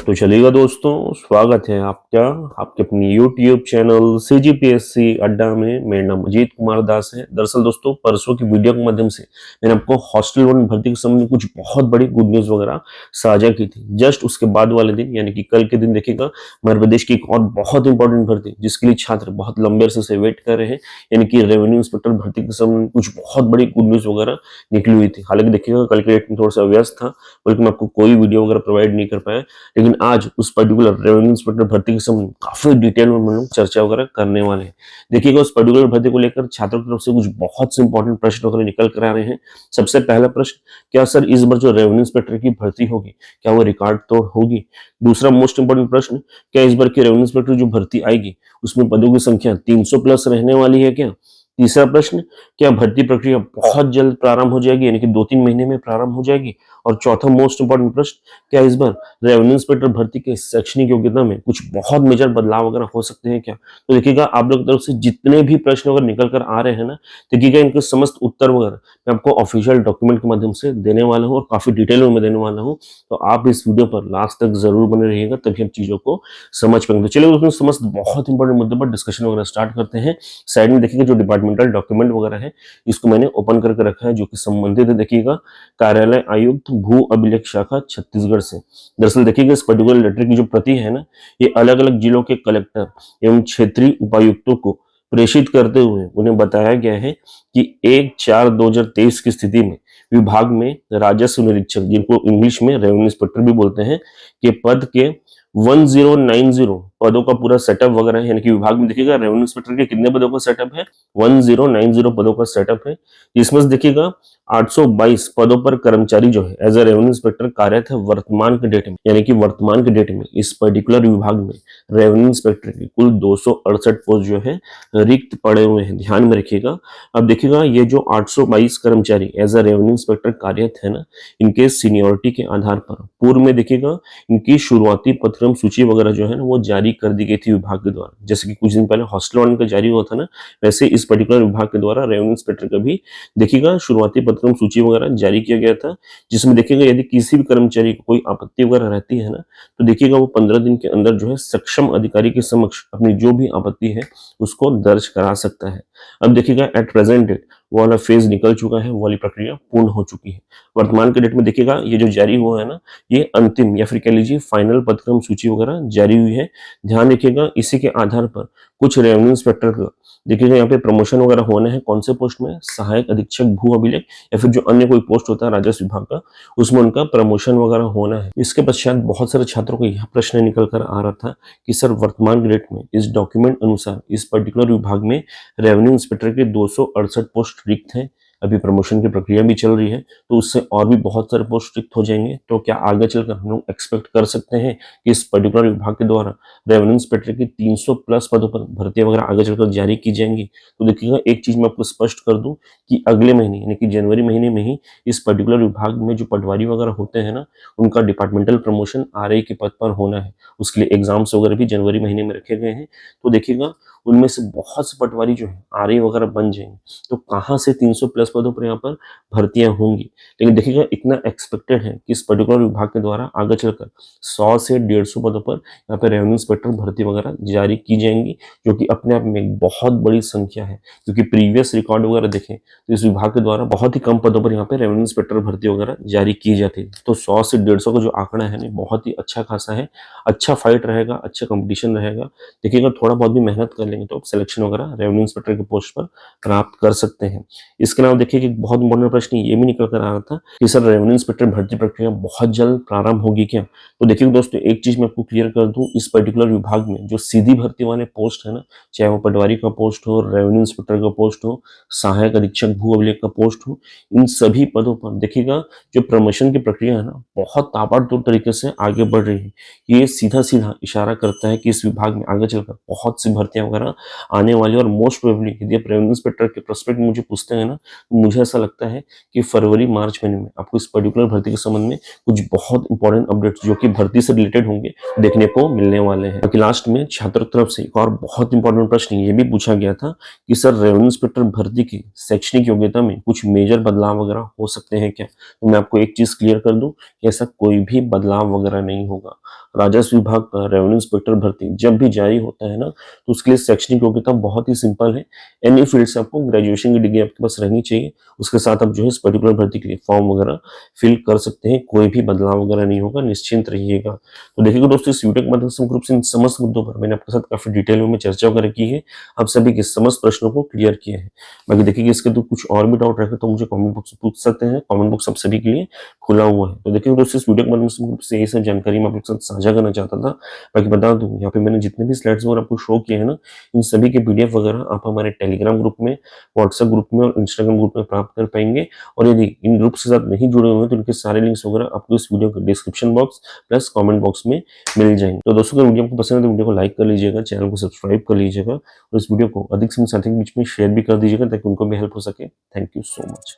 तो चलिएगा दोस्तों, स्वागत है आपका आपके अपनी यूट्यूब चैनल सीजीपीएससी अड्डा में। मेरा नाम अजीत कुमार दास है। दरअसल दोस्तों, परसों की वीडियो के माध्यम से मैंने आपको हॉस्टल वन भर्ती के संबंध में कुछ बहुत बड़ी गुड न्यूज वगैरह साझा की थी। जस्ट उसके बाद वाले दिन यानी कि कल के दिन देखिएगा, मध्य प्रदेश की एक और बहुत इंपॉर्टेंट भर्ती जिसके लिए छात्र बहुत लंबे अरसे से वेट कर रहे हैं, यानी कि रेवेन्यू इंस्पेक्टर भर्ती के संबंध में कुछ बहुत बड़ी गुड न्यूज वगैरह निकली हुई थी। हालांकि देखिएगा, कल के डेट में थोड़ा सा व्यस्त था, बल्कि मैं आपको कोई वीडियो वगैरह प्रोवाइड नहीं कर पाया, लेकिन आज उस पर्टिकुलर रेवेन्यू इंस्पेक्टर भर्ती के संबंध में काफी डिटेल में हम लोग चर्चा वगैरह करने वाले हैं। देखिएगा, उस पर्टिकुलर भर्ती को लेकर छात्रों की तरफ से कुछ बहुत से इंपॉर्टेंट प्रश्न वगैरह निकल कर आ रहे हैं। सबसे पहला प्रश्न, क्या सर इस बार जो रेवेन्यू इंस्पेक्टर की भर्ती होगी क्या वो रिकॉर्ड तोड़ होगी? दूसरा मोस्ट इंपॉर्टेंट प्रश्न, क्या इस बार की रेवेन्यू इंस्पेक्टर जो भर्ती आएगी उसमें पदों की संख्या 300 प्लस रहने वाली है क्या? तीसरा प्रश्न, क्या भर्ती प्रक्रिया बहुत जल्द प्रारंभ हो जाएगी, यानी कि 2-3 महीने में प्रारंभ हो जाएगी? और चौथा मोस्ट इंपॉर्टेंट प्रश्न, क्या इस बार रेवेन्यू इंस्पेक्टर भर्ती के शैक्षणिक योग्यता में कुछ बहुत मेजर बदलाव वगैरह हो सकते हैं क्या? तो देखिएगा, आप लोग की तरफ से जितने भी प्रश्न वगैरह निकल कर आ रहे हैं ना, देखिएगा इनके समस्त उत्तर वगैरह मैं आपको ऑफिशियल डॉक्यूमेंट के माध्यम से देने वाला हूँ और काफी डिटेल में मैं देने वाला हूँ। तो आप इस वीडियो पर लास्ट तक जरूर बने रहिएगा, तभी हम चीजों को समझ पाएंगे। तो चलिए दोस्तों, समस्त बहुत इंपॉर्टेंट मुद्दे पर डिस्कशन वगैरह स्टार्ट करते हैं। साइड में देखिएगा जो डिपार्टमेंटल डॉक्यूमेंट वगैरह है, इसको मैंने ओपन करके रखा है, जो कि संबंधित है देखिएगा कार्यालय आयुक्त भू अभिलेख शाखा छत्तीसगढ़ से। दरअसल देखिएगा, इस पर्टिकुलर लेटर की जो प्रति है ना, ये अलग अलग जिलों के कलेक्टर एवं क्षेत्रीय उपायुक्तों को प्रेषित करते हुए उन्हें बताया गया है कि 1/4/2023 की स्थिति में विभाग में राजस्व निरीक्षक, जिनको इंग्लिश में रेवेन्यू इंस्पेक्टर भी बोलते हैं, के पद के 1090 पदों का पूरा सेटअप वगैरह है। यानी कि विभाग में देखिएगा रेवेन्यू इंस्पेक्टर के कितने पदों का सेटअप है, 1090 पदों का सेटअप है। इसमें से देखिएगा 822 पदों पर कर्मचारी जो है एज ए रेवेन्यू इंस्पेक्टर कार्यरत है वर्तमान के डेट में, यानी कि वर्तमान के डेट में इस पर्टिकुलर विभाग में रेवेन्यू इंस्पेक्टर की कुल 268 पोस्ट जो है रिक्त पड़े हुए हैं। ध्यान में रखिएगा। अब देखिएगा, ये जो 822 कर्मचारी एज ए रेवेन्यू इंस्पेक्टर कार्यरत है ना, इनके सीनियोरिटी के आधार पर पूर्व में देखिएगा इनकी शुरुआती पदक्रम सूची वगैरह जो है ना, वो जारी कर दी गई थी विभाग के द्वारा। जैसे कि कुछ दिन पहले हॉस्टल वन का जारी हुआ था ना, वैसे इस पर्टिकुलर विभाग के द्वारा रेवेन्यू इंस्पेक्टर का भी देखिएगा शुरुआती पदक्रम सूची वगैरह जारी किया गया था, जिसमें देखिएगा यदि किसी भी कर्मचारी को कोई आपत्ति वगैरह रहती है ना, तो देखिएगा वो 15 दिन के अंदर जो है सक्षम अधिकारी के समक्ष अपनी जो भी आपत्ति है उसको दर्ज करा सकता है। अब देखिएगा, एट प्रेजेंट डेट वो वाला फेज निकल चुका है, वो वाली प्रक्रिया पूर्ण हो चुकी है। वर्तमान के डेट में देखिएगा ये जो जारी हुआ है ना, ये अंतिम या फिर कह लीजिए फाइनल पदक्रम सूची वगैरह जारी हुई है। ध्यान रखिएगा, इसी के आधार पर कुछ रेवेन्यू इंस्पेक्टर का देखिएगा यहाँ पे प्रमोशन वगैरह होने हैं। कौन से पोस्ट में? सहायक अधीक्षक भू अभिलेख या फिर जो अन्य कोई पोस्ट होता है राजस्व विभाग का, उसमें उनका प्रमोशन वगैरह होना है। इसके पश्चात बहुत सारे छात्रों को यह प्रश्न निकल कर आ रहा था कि सर वर्तमान डेट में इस डॉक्यूमेंट अनुसार इस पर्टिकुलर विभाग में रेवेन्यू इंस्पेक्टर के 268 पोस्ट रिक्त हैं, अभी प्रमोशन की प्रक्रिया भी चल रही है, तो उससे और भी बहुत सारे पोस्ट रिक्त हो जाएंगे। तो क्या आगे चलकर हम लोग एक्सपेक्ट कर सकते हैं कि इस पर्टिकुलर विभाग के द्वारा रेवेन्यू इंस्पेक्टर की 300 प्लस पदों पर भर्तियां वगैरह आगे चलकर जारी की जाएंगी? तो देखिएगा, एक चीज मैं आपको स्पष्ट कर दूं कि अगले महीने यानी कि जनवरी महीने में ही इस पर्टिकुलर विभाग में जो पटवारी वगैरह होते हैं ना, उनका डिपार्टमेंटल प्रमोशन आरआई के पद पर होना है। उसके लिए एग्जाम्स वगैरह भी जनवरी महीने में रखे गए हैं। तो देखिएगा, उनमें से बहुत से पटवारी जो है आरआई वगैरह बन जाएंगे। तो कहाँ से 300 प्लस पदों पर यहाँ पर भर्तियां होंगी? लेकिन देखिएगा, इतना एक्सपेक्टेड है कि इस पर्टिकुलर विभाग के द्वारा आगे चलकर 100 से 150 पदों पर यहाँ पे रेवेन्यू इंस्पेक्टर भर्ती वगैरह जारी की जाएंगी, जो कि अपने आप में एक बहुत बड़ी संख्या है। क्योंकि प्रीवियस रिकॉर्ड वगैरह देखें तो इस विभाग के द्वारा बहुत ही कम पदों पर यहाँ पे रेवेन्यू इंस्पेक्टर भर्ती वगैरह जारी की जाती है। तो 100 से 150 का जो आंकड़ा है ना, बहुत ही अच्छा खासा है। अच्छा फाइट रहेगा, अच्छा कंपटीशन रहेगा। देखिएगा, थोड़ा बहुत भी मेहनत कर लेंगे तो आप सिलेक्शन वगैरह रेवेन्यू इंस्पेक्टर के पोस्ट पर प्राप्त कर सकते हैं। इसके अलावा देखिए कि बहुत इंपॉर्टेंट प्रश्न ये भी निकल कर आ रहा था कि सर रेवेन्यू इंस्पेक्टर भर्ती प्रक्रिया बहुत जल्द प्रारंभ होगी क्या? तो देखिए दोस्तों, एक चीज मैं आपको क्लियर कर दूं, इस पर्टिकुलर विभाग में जो सीधी भर्ती वाले पोस्ट है ना, चाहे वो पटवारी का पोस्ट हो, रेवेन्यू इंस्पेक्टर का पोस्ट हो, सहायक अधीक्षक भू अभिलेख का पोस्ट हो, इन सभी पदों पर देखिएगा जो प्रमोशन की प्रक्रिया है ना, बहुत ताबड़तोड़ तरीके से आगे बढ़ रही है। ये सीधा सीधा इशारा करता है कि इस विभाग में आगे चलकर बहुत सी भर्तियां वगैरह वगैरह आने वाली, और मोस्ट प्रोबेबली यदि आप रेवेन्यू इंस्पेक्टर के प्रोस्पेक्ट में मुझे पूछते हैं ना, तो मुझे ऐसा लगता है कि फरवरी मार्च महीने में आपको इस पर्टिकुलर भर्ती के संबंध में कुछ बहुत इंपॉर्टेंट अपडेट्स जो कि भर्ती से रिलेटेड होंगे देखने को मिलने वाले हैं। क्योंकि लास्ट में छात्रों की तरफ से एक और बहुत इंपॉर्टेंट प्रश्न ये भी पूछा गया था कि सर रेवेन्यू इंस्पेक्टर भर्ती की शैक्षणिक योग्यता में कुछ मेजर बदलाव वगैरह हो सकते हैं क्या? तो मैं आपको एक चीज क्लियर कर दूं कि ऐसा कोई भी बदलाव वगैरह नहीं होगा। राजस्व विभाग का रेवेन्यू इंस्पेक्टर भर्ती जब भी जारी होता है ना, तो उसके लिए शैक्षणिक योग्यता बहुत ही सिंपल है। एनी फील्ड से आपको ग्रेजुएशन की डिग्री आपके पास रहनी चाहिए, उसके साथ आप जो है इस पर्टिकुलर भर्ती के लिए फॉर्म वगैरह फिल कर सकते हैं। कोई भी बदलाव वगैरह नहीं होगा, निश्चिंत रहिएगा। तो देखिएगा दोस्तों, इस वीडियो के माध्यम से ग्रुप से इन समस्त मुद्दों पर मैंने आपके साथ काफी डिटेल में चर्चा वगैरह की है, आप सभी के समस्त प्रश्नों को क्लियर किया है। बाकी देखिए इसके तो कुछ और भी डाउट रहे तो मुझे कमेंट बॉक्स में पूछ सकते हैं, कमेंट बॉक्स आप सभी के लिए खुला हुआ है। तो देखिए दोस्तों, इस वीडियो के माध्यम से ग्रुप से यही सब जानकारी मैं आपके साथ साझा करना चाहता था। बाकी बता दूं, यहाँ पे मैंने जितने भी स्लाइड्स वगैरह आपको शो किए हैं ना, इन सभी के पीडीएफ वगैरह आप हमारे टेलीग्राम ग्रुप में, व्हाट्सएप ग्रुप में और इंस्टाग्राम ग्रुप में प्राप्त कर पाएंगे। और यदि इन ग्रुप के साथ नहीं जुड़े हुए हैं तो इनके सारे लिंक्स वगैरह आपको इस वीडियो के description box plus comment box में मिल जाएंगे। तो दोस्तों, अगर वीडियो आपको पसंद है तो वीडियो को लाइक कर लीजिएगा, चैनल को सब्सक्राइब कर लीजिएगा और इस वीडियो को अधिक से अधिक साथियों के बीच में शेयर भी कर दीजिएगा ताकि उनको भी हेल्प हो सके। Thank you so much.